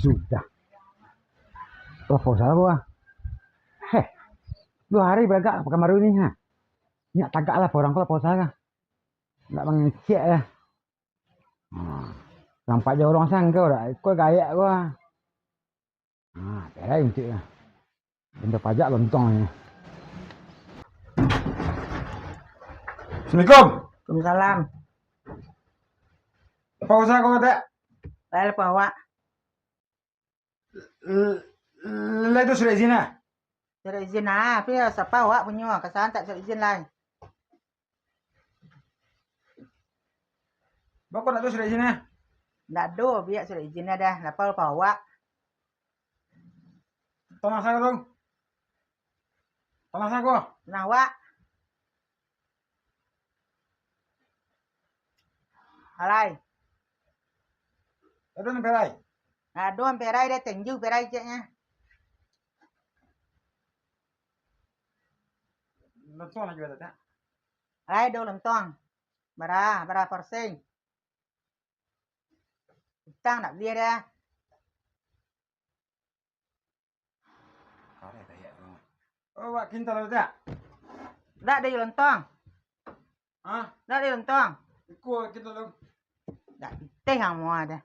sudah. Proposal gua. 2 hari beragak pakai maru ini ha. Nyak tagak lah orang proposal kah. Nggak mengecek ya. Nampak je orang sangka dah. Kau gayak gua. Perai untuk ya. Benda pajak lontong ni. Assalamualaikum. Waalaikumsalam. Apa usaha kau ada? Saya lupa awak. Lai tu sudah izin lah. Surat izin lah. Tapi siapa awak punya? Kesan tak surat izin lain. Bapak nak tu sudah izin lah. Tak ada. Biar surat izin dah. Lepas lupa awak. Tolong saya dong. Tolong saya kau. Nah awak. Alai. Ada ni perai. Ada yang perai dia. Tenju perai ceknya. Lontong lagi ada tak? Alai do lontong. Bara persing. Utang nak beli dah. Kau dah kayak tu. Oh, wak kintal ada tak? Tak ada lontong. Ah, Tak ada lontong. ikut kintal tu. Tak teh yang mau ada.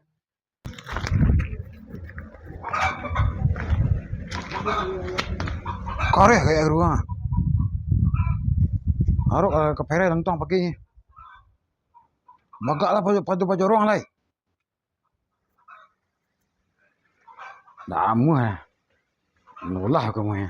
Kau dah kayak rumah. Haruk ke perai lontong pakai. Bagaklah pada orang lai. Dah amu lah. Nulah kamu ya.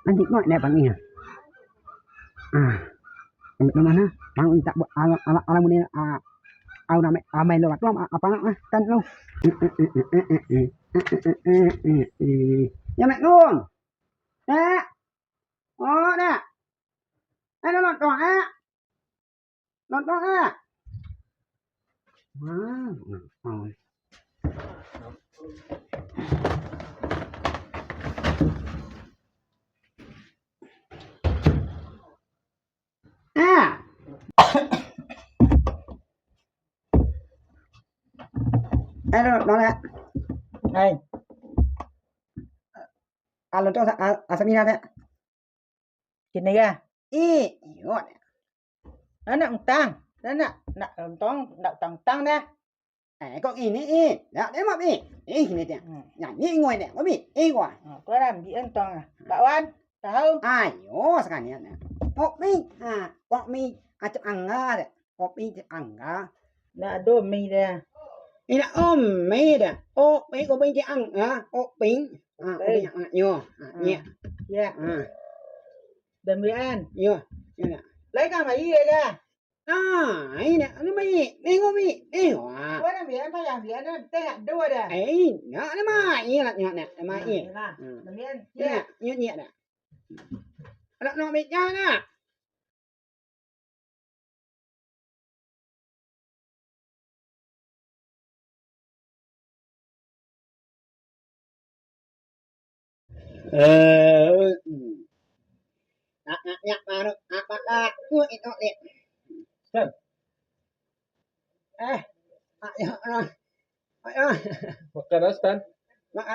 Nanti kau nak panggil ya? Ambil mana? Bang tak buat alam ni nama amai lo tu apa nak kan lo? Ya mak ngon. Oh dah. Ada lontong Lontong Lontong Này. Lontong asamina tak? Chuyện này à? Yot. Nó nặng tăng. Nó nặng lontong nặng tăng dah. Kok ini dah dia mak ini dia. Nyanyi ngoi dia, mak gua. Có làm gì lontong à? Bảo ăn. Tahu? Ayo sekalian. Kopi, kopi acap angga deh. Kopi angga. Nak ada mie dah. Ini mie dah. Kopi angga, kopi. Kopi yo. Ya. Dan mie ăn. Yo. Lấy cái mà gì ra? Ini ni kopi. Wah. Có làm mie ăn phải làm mie ăn teh hạt đua dah. Enggak ada mai lah nyak mai. Làm mie ăn. Ya, nyet dah. Ada nak meja nak. Nak mana? Apa dah? Tu itu ni. Kan? Ayo. Makan astan. Mak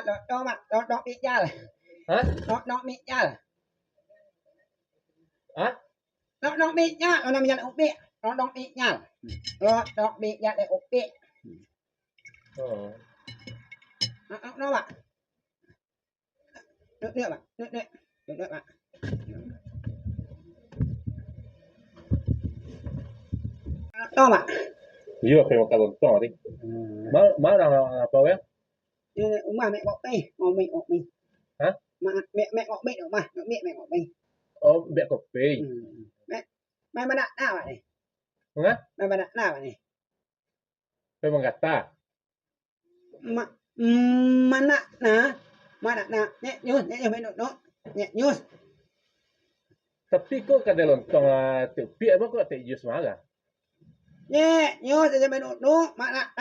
dok meja lah. Hah? Dok meja lah. Hah? Dok meja, orang meja upi. Dok meja. Dok meja để upi. Oh. Nó bạn. Nước bạn. Nước bạn. Đó bạn. Iya, kayak makan lontong tadi. Mau dah apa ya? Umah mẹ ngọc mi. Hah? Mẹ ngọc mi được mà, mẹ ngọc mi. Oh, biar kopi. Mày mà đặt nào vậy này? Hah? Mày mà đặt nào vậy này? Memang kata. Mana na nhẹ nhus mấy nó nhẹ nhus. Tapi kok kada lontong tiểu piak kok tak jus marah. nhẹ nhớ sẽ bên nụ mà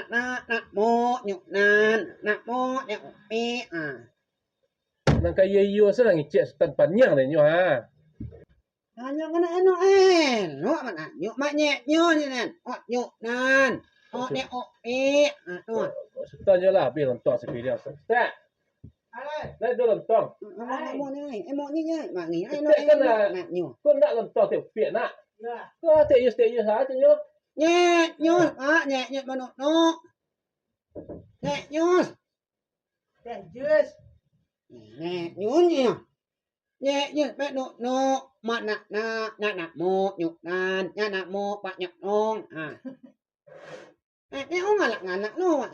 nạ mô nhục nan nạ mô nhục mi Nang kaya iyo sa nang icek sultan panjang deh nyo ha. hanya kena eno no mana nyuk ma nhẹ nhớ như này nhục nan nhẹ mi tuh Sultan je lah, bi lontong sepiliang. Tak. Lai do lontong. Emo ni mà nghĩ ai nó Cek kan nạ nhục kau nak lontong tiap piak nak. Kau tak you ha tu nyo. nhẹ nhẹ mà nó nhẹ nhớ Dan jus. nhẹ nhẹ mẹ nó mà nạ mô nhục nan nạ mô bạc nhật nong nhẹ ông mà ngàn nạ nó mà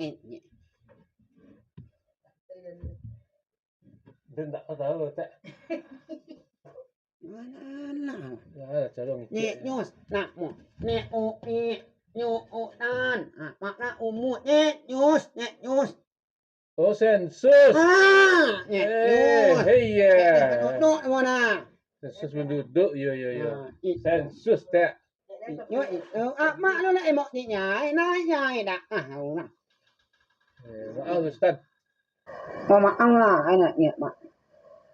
Dan tak tahu tak. nào Ya, cara ngicek. nhẹ nhớ nạ mô nhẹ ô mi nhô ô nan bạc nạ ô mô nhẹ nhớ Oh, sensus. nhẹ Eh, nhớ hey ya. nó mà nà Sensus penduduk, yo. Sensus tak. nhớ mak nó lại một nhị nhảy nái dài đã hầu nè Maaf Ustaz. mà ăn là ai nè nhiệt mà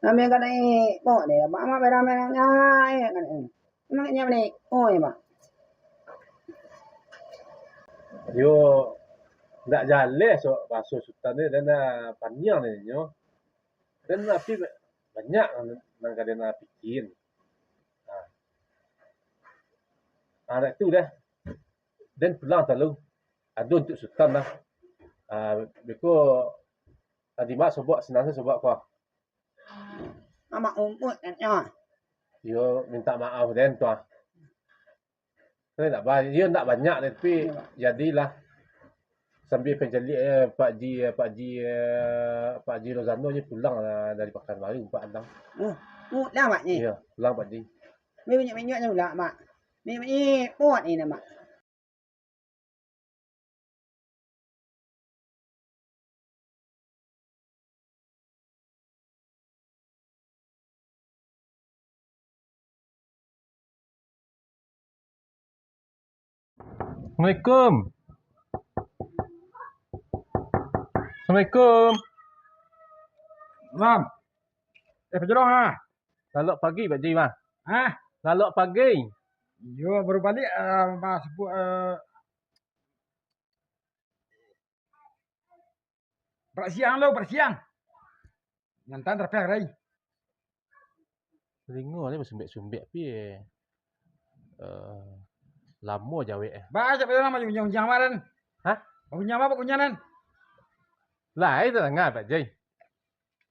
làm cái này bỏ để bà mà phải làm cái này cái này nó cái này ôi mà Yo tak jaleh so basuh Sultan ni dan panjang ni nyo. Dan api banyak nang kadang api bikin. Anak tu dah. Dan pulang terlalu. Ada untuk Sultan dah. Beko tadi mak sebab senang sebab kau. mà umput nha Yo minta maaf dan tuan. Saya tak banyak, dia tak banyak tapi jadilah sambil penjeli Pak Ji Rozano ni pulang dari Pekanbaru 4 Andang. dah bạn nhỉ Ya, pulang Pak Ji. mình nhớ nhau lạ mà mình bỏ này nè mà Assalamualaikum. Assalamualaikum. Lam. Penjerong ah. Lalok pagi Pak Ji mah. Ah, Lalok pagi. yo baru balik mas sebut pada siang. Nanti terpeh rai. Telinga ni bersembek-sembek pi. Lama jawek. Baca pada nama yang jamaran. Hah? Bagunya apa bagunyanan? Lai tu dengar Pak Ji.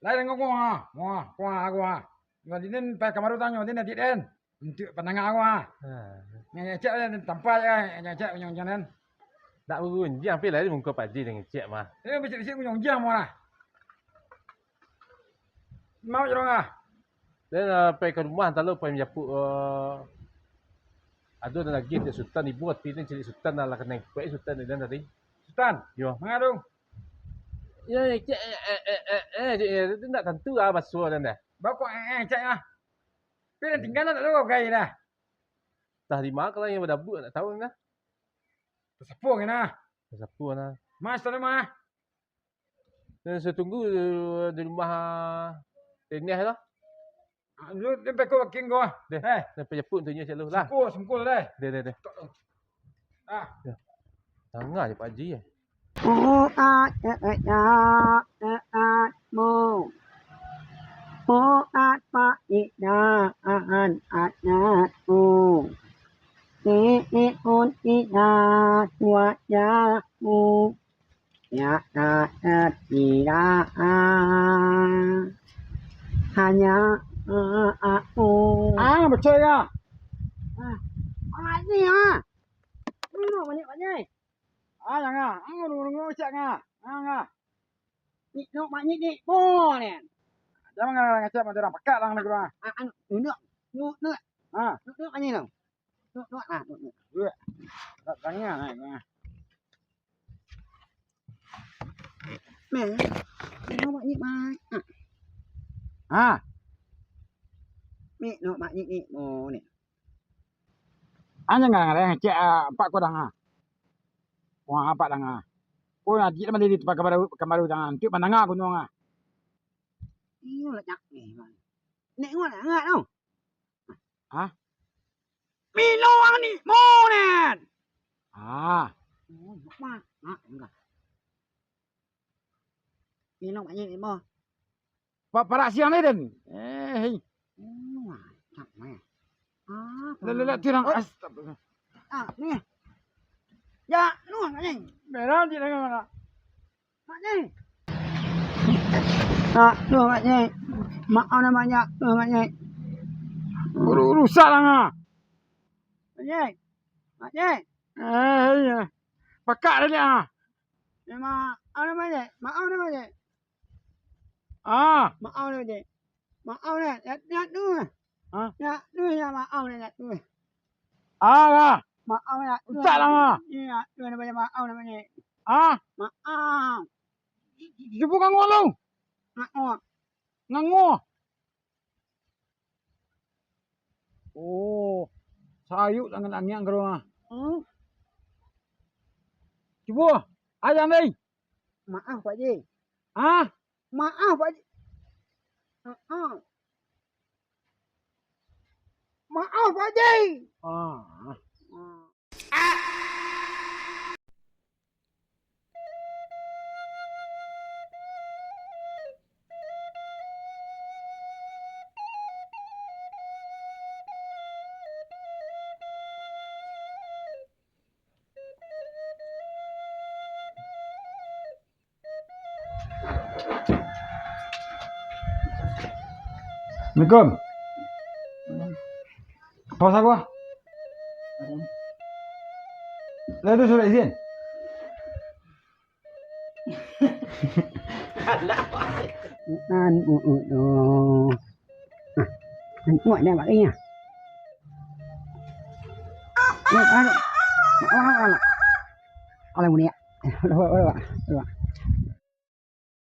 Lain ngomong gua. Ngadinin pa kamaru tanyo din nanti den. Untuk pandangan gua. Ngecek tempat ngecek yang jalan. Tak berunjang pi lai muka Pak Ji dengan cek mah. Ini bisik yang jam mana? Mau jerong ah. Dan pergi ke rumah tak lupa menjapuk ada lagi untuk Sultan ibu hati ni cari Sultan lah kena kuat Sultan ni dan tadi. Sultan. Yo. Mengadu. Ya cek dia tak tentu ah basuh dan dah. Bawa cek ah. Tapi tinggal tak tahu gaya dah. Dah di mana kalau yang berdabuk tak tahu kan? Tersepuh kena. Siapa nah. Mas tadi mah. Dan saya tunggu di rumah Teneh lah. Lu tempat kau king gua. Deh. Sampai jeput tu nya selalu lah. Sengkul dah. Deh. Ah. Tengah je Pak Ji mo at paidaan at nat mo on inat waya mo ya at iraan hanya aku betul ya. ni ha nó mà nhẹ Jangan. Nunggu cek ngah. nó mà nhẹ bo nè Jangan ngecek macam orang pekat lang negara. ăn nước nước anh như nào nước Tanya naik. mẹ nó bạn nhị mai Ah. mẹ nó bạn nhị bồ nè Anya ngarang cek pak ko dang ah. Wah apa dang ah. Ko na di man di tempat kamaru dang tu pananga ko nong ah. Iyo là nhặt nè mà. Nè ngoan là ngại đâu. Hah? Milo ăn đi, mô nè. Ah. Ôi, quá. Đó, đúng rồi. Milo bạn gì mô. Para siang ni den. Hei. Wah, cak mẹ. Le tirang astagfirullah. À, nè. Dạ, luôn bạn gì. Merah di dengan mana? Bạn gì. À, luôn bạn gì. Mà ao này bạn nhá, luôn bạn gì. Rusak lah ngah. Bạn gì. Bạn gì. Hei. Pakak dah ni ah. Nhưng mà ao này bạn gì. Mà ao này bạn gì. Ah. Mà ao này bạn gì. Mà ao này, nhặt đưa. Hah? Nhặt đưa nha, mà ao này nhặt đưa. Ah lah. Mà ao này. Rusak lah ngah. Iya, đưa này bạn gì, mà ao này bạn gì. Ah. Mà ao. Jumpa kang ngolong. Ngạc Ngango. Oh. Sayuk dengan angin gerong ah. Cuba. Ayam ni. Maaf Pak Ji. Ah. Maaf Pak Ji. Maaf Pak Ji. Ah. Assalamualaikum. Pausa gua. Lah tu surat izin. Ngoại này bạn đi nha. Ngoại này. Ngoại này. Ngoại này. Ngoại này.